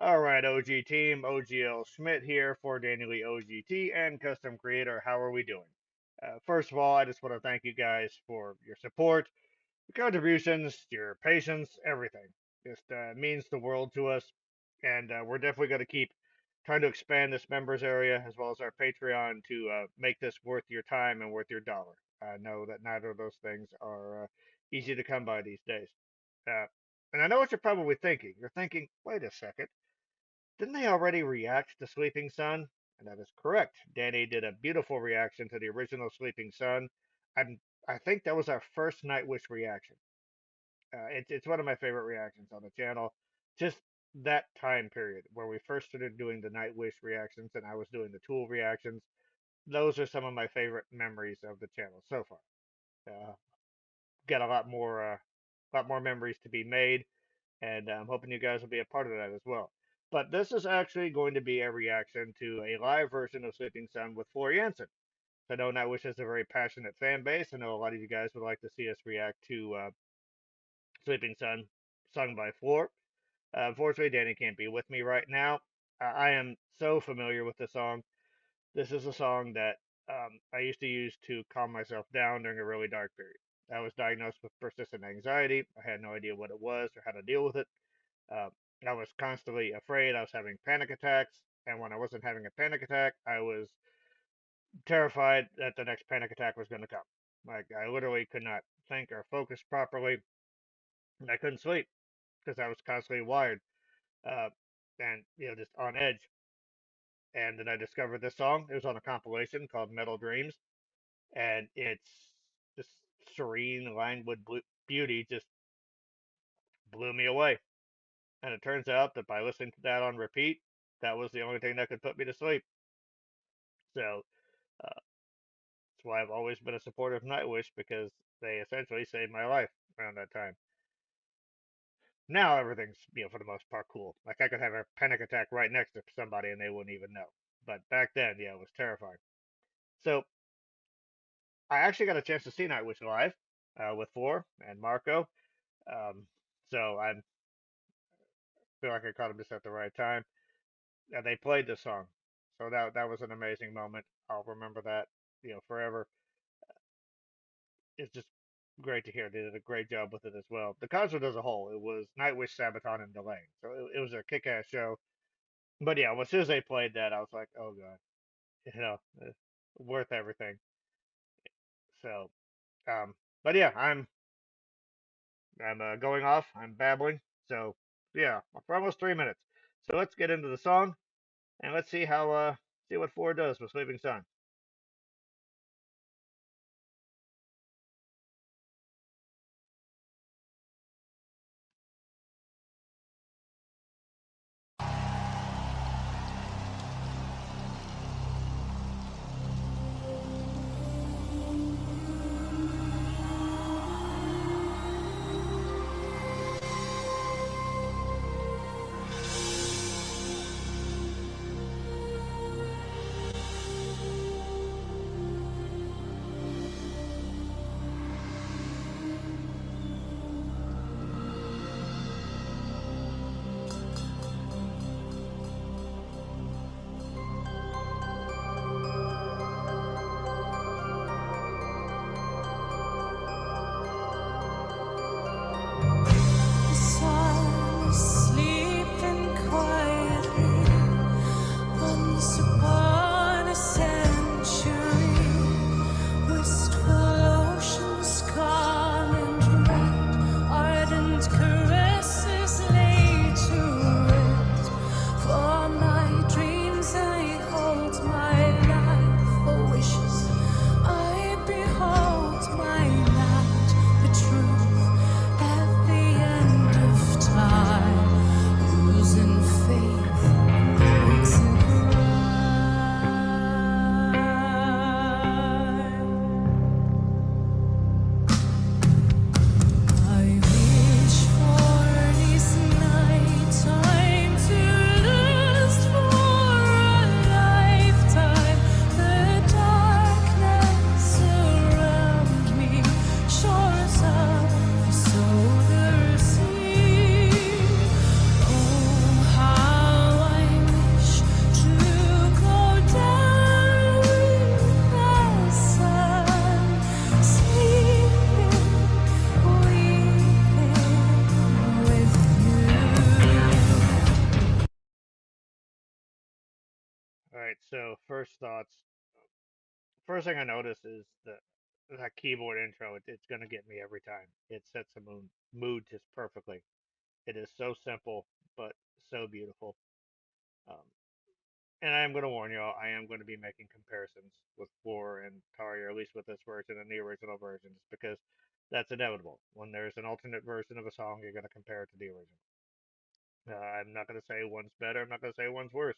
All right, OG team, OGL Schmidt here for Daily OGT and Custom Creator. How are we doing? First of all, I just want to thank you guys for your support, your contributions, your patience, everything. Just means the world to us, and we're definitely going to keep trying to expand this members area as well as our Patreon to make this worth your time and worth your dollar. I know that neither of those things are easy to come by these days. Uh, and I know what you're probably thinking. You're thinking, wait a second. Didn't they already react to Sleeping Sun? And that is correct. Danny did a beautiful reaction to the original Sleeping Sun. I'm, I think that was our first Nightwish reaction. It's one of my favorite reactions on the channel. Just that time period where we first started doing the Nightwish reactions and I was doing the Tool reactions. Those are some of my favorite memories of the channel so far. Got a lot more memories to be made, and I'm hoping you guys will be a part of that as well. But this is actually going to be a reaction to a live version of Sleeping Sun with Floor Jansen. I know Nightwish has a very passionate fan base. I know a lot of you guys would like to see us react to Sleeping Sun sung by Floor. Unfortunately, Danny can't be with me right now. I am so familiar with the song. This is a song that I used to use to calm myself down during a really dark period. I was diagnosed with persistent anxiety. I had no idea what it was or how to deal with it. Uh, I was constantly afraid. I was having panic attacks. And when I wasn't having a panic attack, I was terrified that the next panic attack was going to come. Like, I literally could not think or focus properly. And I couldn't sleep because I was constantly wired uh, and, just on edge. And then I discovered this song. It was on a compilation called Metal Dreams. And it's just serene, languid beauty just blew me away. And it turns out that by listening to that on repeat, that was the only thing that could put me to sleep. So that's why I've always been a supporter of Nightwish because they essentially saved my life around that time. Now everything's, for the most part, cool. Like I could have a panic attack right next to somebody and they wouldn't even know. But back then, yeah, it was terrifying. So I actually got a chance to see Nightwish live with Floor and Marco. Um, so I feel like I caught him just at the right time. And they played the song. So that was an amazing moment. I'll remember that, forever. It's just great to hear. They did a great job with it as well. The concert as a whole, it was Nightwish, Sabaton, and Delane. So it was a kick-ass show. But yeah, as soon as they played that, I was like, oh god, worth everything. So, but yeah, I'm going off. I'm babbling. So yeah, for almost 3 minutes. So let's get into the song and let's see what Four does with Sleeping Sun. right, so first thoughts. First thing I notice is that keyboard intro. It's gonna get me every time. It sets the mood just perfectly. It is so simple but so beautiful. Um, and I am going to warn you all, I am going to be making comparisons with Floor and Taria, at least with this version and the original version, just because that's inevitable. When there's an alternate version of a song, you're going to compare it to the original. I'm not going to say one's better. I'm not going to say one's worse.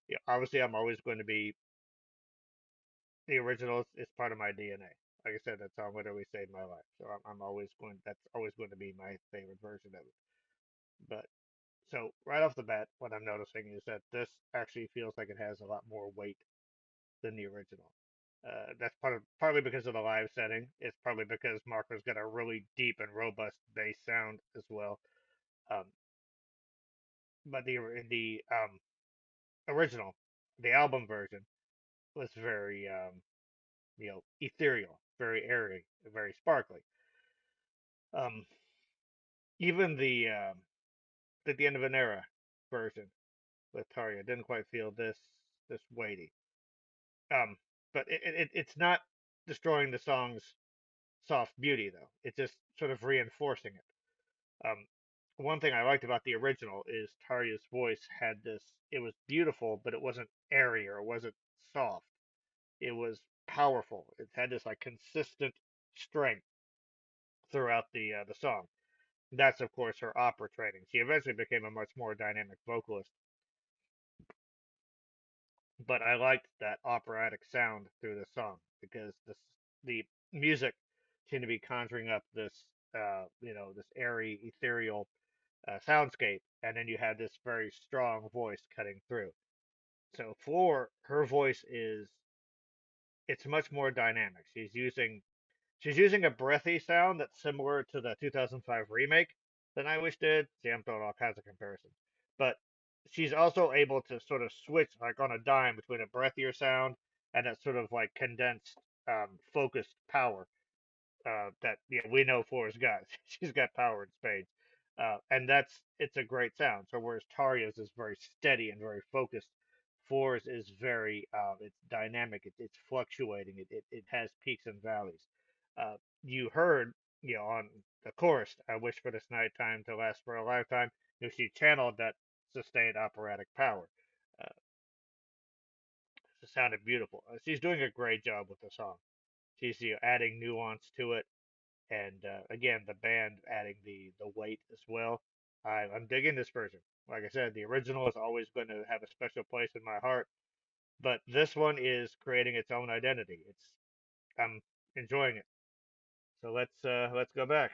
Yeah, obviously, I'm always going to be the original is part of my DNA. Like I said, that song literally saved my life. So I'm always going. That's always going to be my favorite version of it. But so right off the bat, what I'm noticing is that this actually feels like it has a lot more weight than the original. That's partly because of the live setting. It's probably because Marco's got a really deep and robust bass sound as well. Um, but the original, the album version, was very ethereal, very airy, very sparkly. Um, even the end of an era version with Taria didn't quite feel this weighty. Um, but it's not destroying the song's soft beauty though. It's just sort of reinforcing it. One thing I liked about the original is Taria's voice had this. It was beautiful, but it wasn't airy or it wasn't soft. It was powerful. It had this like consistent strength throughout the song. That's of course her opera training. She eventually became a much more dynamic vocalist, but I liked that operatic sound through the song because the music seemed to be conjuring up this airy, ethereal soundscape, and then you had this very strong voice cutting through. So Floor, her voice is it's much more dynamic. She's using a breathy sound that's similar to the 2005 remake that Nightwish did. See, I'm throwing all kinds of comparisons, but she's also able to sort of switch like on a dime between a breathier sound and that sort of like condensed, focused power that we know Flora's got. She's got power in spades, and it's a great sound. So whereas Taria's is very steady and very focused, Flora's is very it's dynamic. It's fluctuating. It has peaks and valleys. You heard on the chorus, "I wish for this nighttime to last for a lifetime." She channeled that sustained operatic power. Uh, it sounded beautiful. She's doing a great job with the song. She's adding nuance to it and again the band adding the weight as well. I'm digging this version. Like I said, the original is always going to have a special place in my heart, but this one is creating its own identity. I'm enjoying it. So let's go back.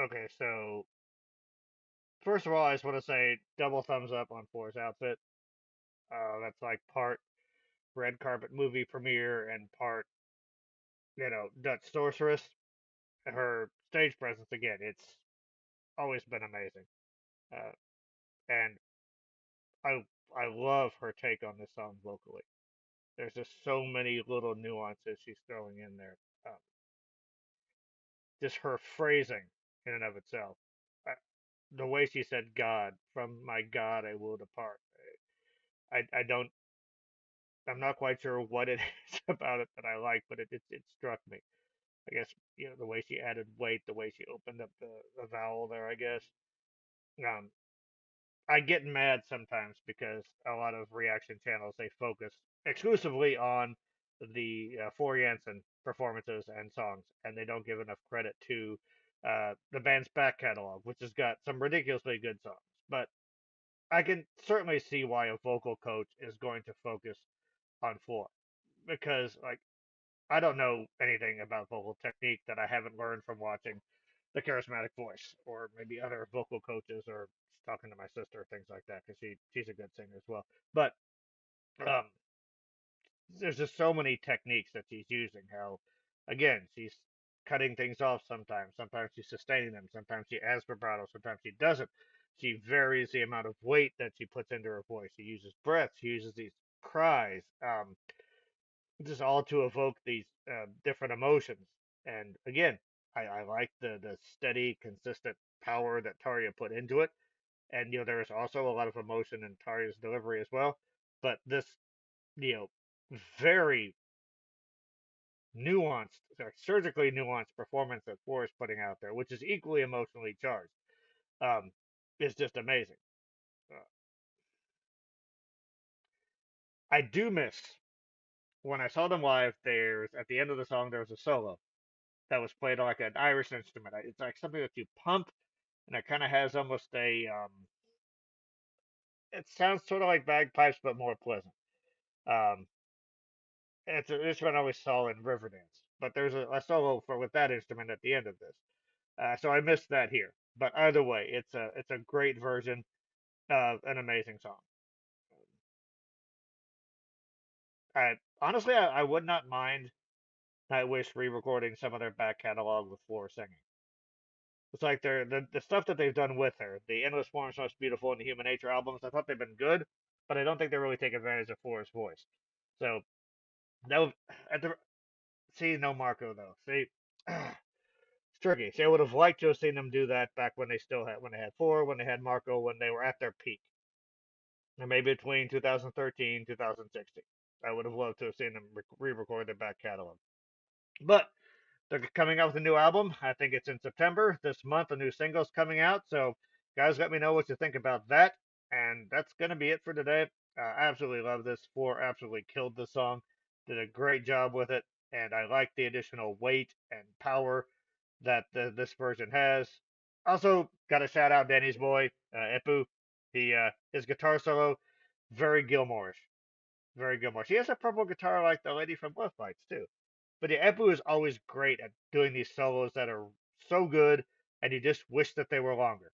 Okay, so first of all, I just want to say double thumbs up on Floor's outfit. That's like part red carpet movie premiere and part, Dutch sorceress. Her stage presence again, it's always been amazing. Uh, and I I love her take on this song vocally. There's just so many little nuances she's throwing in there. Um, just her phrasing in and of itself. Uh, the way she said "God," from my God I will depart. I don't. I'm not quite sure what it is about it that I like, but it struck me. I guess the way she added weight, the way she opened up the vowel there. I guess. Um, I get mad sometimes because a lot of reaction channels they focus exclusively on the Four Jansen performances and songs, and they don't give enough credit to the band's back catalog, which has got some ridiculously good songs. But I can certainly see why a vocal coach is going to focus on Four because, like, I don't know anything about vocal technique that I haven't learned from watching The Charismatic Voice or maybe other vocal coaches or talking to my sister, things like that, because she's a good singer as well. But um, there's just so many techniques that she's using. How, again, she's cutting things off sometimes. Sometimes she's sustaining them. Sometimes she adds vibrato. Sometimes she doesn't. She varies the amount of weight that she puts into her voice. She uses breath. She uses these cries. Just all to evoke these different emotions. And again, I like the steady, consistent power that Taria put into it. And there is also a lot of emotion in Taria's delivery as well. But this, you know, very nuanced, surgically nuanced performance that Floor is putting out there, which is equally emotionally charged, um, is just amazing. Uh, I do miss when I saw them live. There's at the end of the song there was a solo that was played like an Irish instrument. It's like something that you pump, and it kind of has almost a. It sounds sort of like bagpipes, but more pleasant. Um, it's an instrument I always saw in Riverdance, but there's a solo for with that instrument at the end of this. So I missed that here. But either way, it's a great version of an amazing song. I honestly I would not mind Nightwish re-recording some of their back catalog with Floor singing. It's like the stuff that they've done with her, the Endless Forms, Most Beautiful, and the Human Nature albums. I thought they've been good, but I don't think they really take advantage of Floor's voice. So that would, at the see no Marco though. See, it's tricky. See, I would have liked to have seen them do that back when they had Floor, when they had Marco, when they were at their peak, and maybe between 2013 2016. I would have loved to have seen them re-record their back catalog. But they're coming out with a new album. I think it's in September this month. A new single's coming out. So, guys, let me know what you think about that. And that's going to be it for today. I absolutely love this. Four absolutely killed the song. Did a great job with it. And I like the additional weight and power that this version has. Also, got to shout out Danny's boy, Epu. His guitar solo, very Gilmore-ish. Very Gilmore. She has a purple guitar like the lady from Left Bites, too. But yeah, Epu is always great at doing these solos that are so good, and you just wish that they were longer.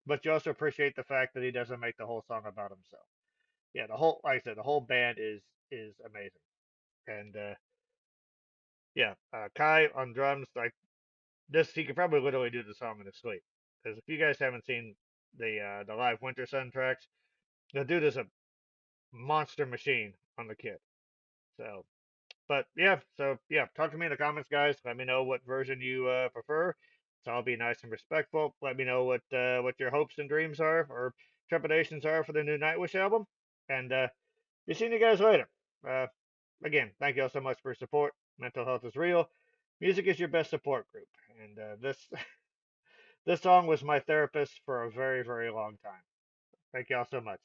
But you also appreciate the fact that he doesn't make the whole song about himself. Yeah, like I said, the whole band is amazing. And yeah, Kai on drums, like this, he could probably literally do the song in his sleep. Because if you guys haven't seen the live Winter Sun tracks, the dude is a monster machine on the kit. So but yeah, so yeah, talk to me in the comments, guys. Let me know what version you prefer. So I'll be nice and respectful. Let me know what your hopes and dreams are or trepidations are for the new Nightwish album. And be seeing you guys later. Uh, again, thank you all so much for your support. Mental health is real. Music is your best support group. And this this song was my therapist for a very very long time. Thank you all so much.